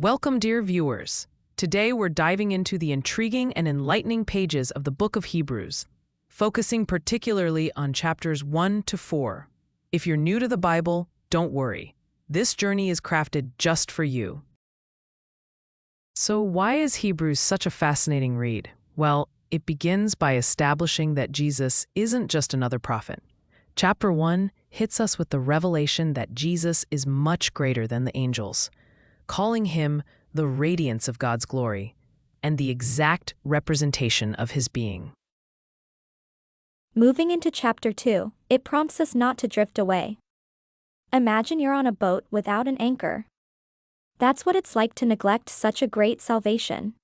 Welcome, dear viewers. Today we're diving into the intriguing and enlightening pages of the book of Hebrews, focusing particularly on chapters 1 to 4. If you're new to the Bible, don't worry. This journey is crafted just for you. So why is Hebrews such a fascinating read? Well, it begins by establishing that Jesus isn't just another prophet. Chapter 1 hits us with the revelation that Jesus is much greater than the angels, calling him the radiance of God's glory and the exact representation of his being. Moving into chapter 2, it prompts us not to drift away. Imagine you're on a boat without an anchor. That's what it's like to neglect such a great salvation.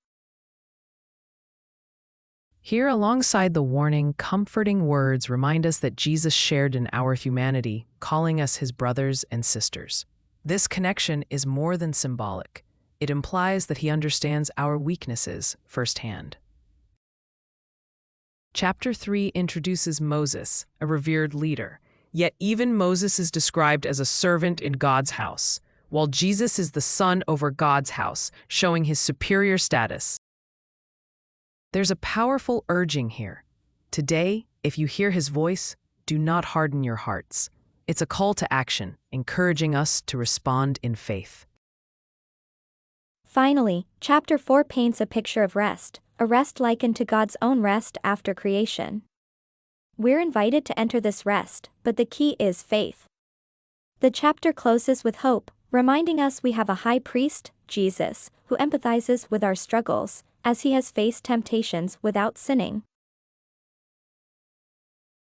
Here, alongside the warning, comforting words remind us that Jesus shared in our humanity, calling us his brothers and sisters. This connection is more than symbolic. It implies that he understands our weaknesses firsthand. Chapter 3 introduces Moses, a revered leader. Yet even Moses is described as a servant in God's house, while Jesus is the son over God's house, showing his superior status. There's a powerful urging here. Today, if you hear his voice, do not harden your hearts. It's a call to action, encouraging us to respond in faith. Finally, chapter 4 paints a picture of rest, a rest likened to God's own rest after creation. We're invited to enter this rest, but the key is faith. The chapter closes with hope, reminding us we have a high priest, Jesus, who empathizes with our struggles, as he has faced temptations without sinning.